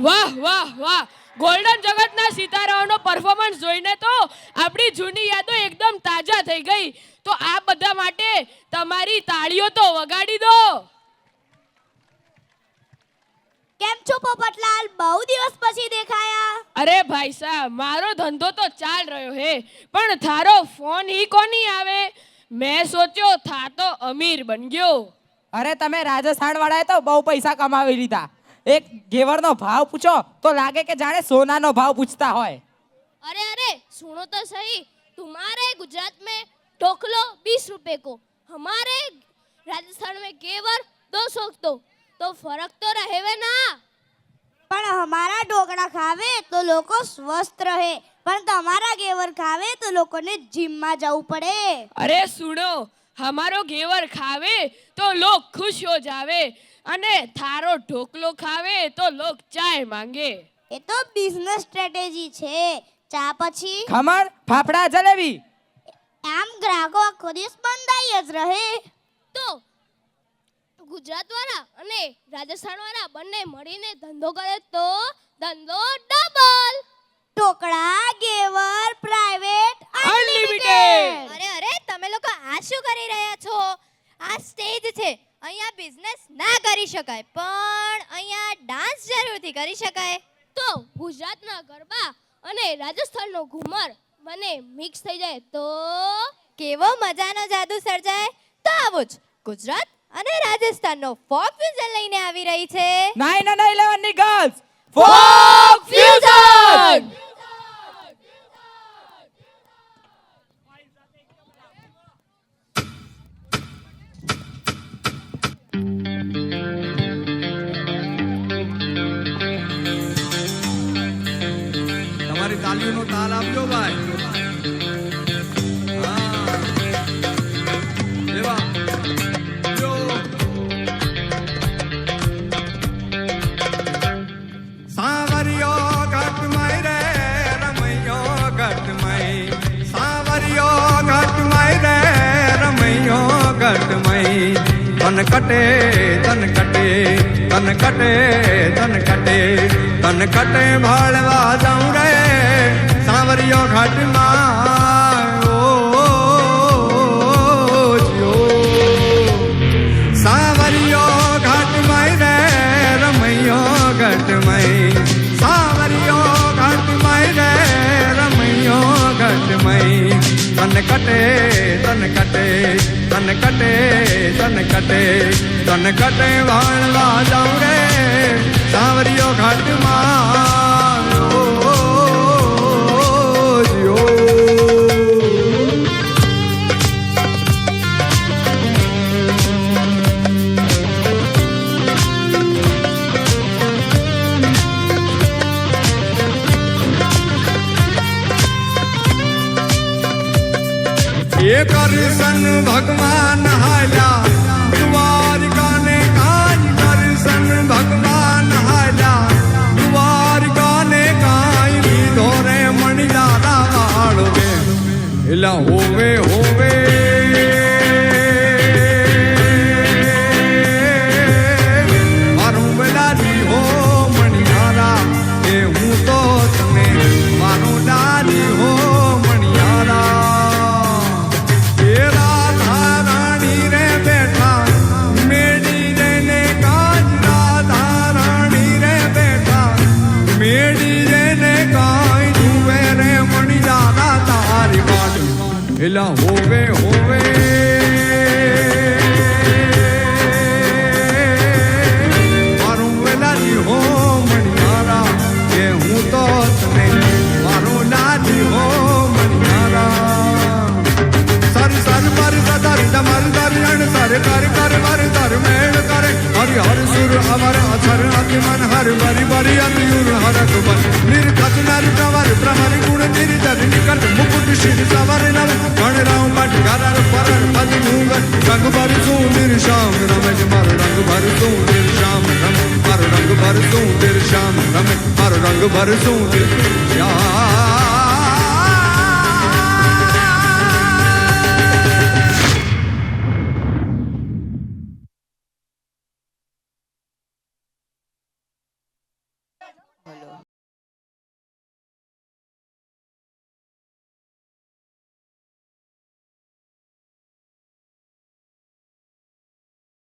વાહ વાહ વાહ, ગોલ્ડન જગતના સિતારાઓનો પરફોર્મન્સ જોઈને તો આપણી જૂની યાદો એકદમ તાજા થઈ ગઈ. તો આ બધા માટે તમારી તાળીઓ તો વગાડી દો. કેમ છો પોપટલાલ? બહુ દિવસ પછી દેખાયા. અરે ભાઈ સાહેબ, મારો ધંધો તો ચાલ રહ્યો હે, પણ થારો ફોન હી કોની આવે. મેં સોચ્યો થા તો અમીર બન ગયો. અરે તમે રાજસ્થાન વાળાએ તો બહુ પૈસા કમાવી લીધા. એક ઘેવરનો ભાવ પૂછો તો લાગે કે જાણે સોનાનો ભાવ પૂછતા હોય. अरे अरे सुनो तो सही, तुम्हारे गुजरात में ढोकलो 20 रुपए को, हमारे राजस्थान में घेवर 200 तो फर्क तो रहेगा ना. પણ हमारा ઢોકળા ખાવે તો લોકો સ્વસ્થ રહે, પણ તમારા ઘેવર ખાવે તો લોકોને જીમમાં જવું પડે. અરે સુનો, हमारो घेवर खावे तो लोग खुश हो जावे, અને થારો ઢોકલો ખાવે તો લોग ચાય માંગે. એ તો બિઝનેસ સ્ટ્રેટેજી છે. ચા પછી ખમણ, ફાફડા, જલેબી. આમ ગ્રાહકો આખો દિવસ બંધાઈ જ રહે. તો ગુજરાત વાળા અને રાજસ્થાન વાળા બંને મળીને ધંધો કરે તો ધંધો ડબલ. ઢોકળા, ઘેવર, પ્રાઇવેટ, Unlimited. અરે અરે તમે લોકો આ શું કરી રહ્યા છો? આ સ્ટેજ છે, અહીંયા બિઝનેસ ના કરી શકાય, પણ અહીંયા ડાન્સ જરૂરથી કરી શકાય. તો ગુજરાતના ગરબા અને રાજસ્થાનનો ઘુમર બંને મિક્સ થઈ જાય તો કેવો મજાનો જાદુ સર્જાય. તો આવો જ ગુજરાત અને રાજસ્થાનનો ફોક ફ્યુઝન લઈને આવી રહી છે 911 ની ગર્લ્સ ફોક ફ્યુઝન. તમારી તાલીઓનો તાલ આપજો ભાઈ. હા. એવા. જો. સાવરિયો ઘટમય રે રમૈયો ઘટમય. સાવરિયો ઘટમય રે રમૈયો ઘટમય. તન કટે તન કટે તન કટે તન કટે તન કટે ભાળવા જાઉં રે સાવરિયો ઘાટમાં. સાવરિયો ઘાટમાં રે રમૈયો ઘટમય. સાવરિયો ઘાટમાં રે રમૈયો ઘટમય. તન કટે તન કટે તન કટે તન કટે તન કટે વાળવા જાઉં રે સાવરિયો ઘાટમાં. ये करसन भगवान हाया द्वारिका ने काज. करसन भगवान हाया द्वारिका ने काज. धोरे मणिदारा वाळवे एला होवे होवे. माરું બલાજી હો મણિયારા એ હું તો તમે મારું દાદી હો મણિયારા. એલા હોવે હોવે. મારું વેલાજી હો મણિયારા એ હું તો તને મારું લાજી હો મણિયારા. સર સર પર સદર ડમર દર્યણ સર કર કર વર દર મેળ કરે. હરિ હર સુર અમર અથર અતિમન હર બરી બરી અતિયુર હરક બન. નિર્ખત નર પ્રવર પ્રમર ગુણ નિર્જર નિકટ મુકુટ શિર સવર નવ. ગણ રામ પટ ગરર પરર પદ મુગર. રંગ ભર શું નિર્શામ રમજ મારો રંગ ભર શું નિર્શામ રમ. મારો રંગ ભર શું નિર્શામ રમ. મારો રંગ ભર શું નિર્શામ. બોલો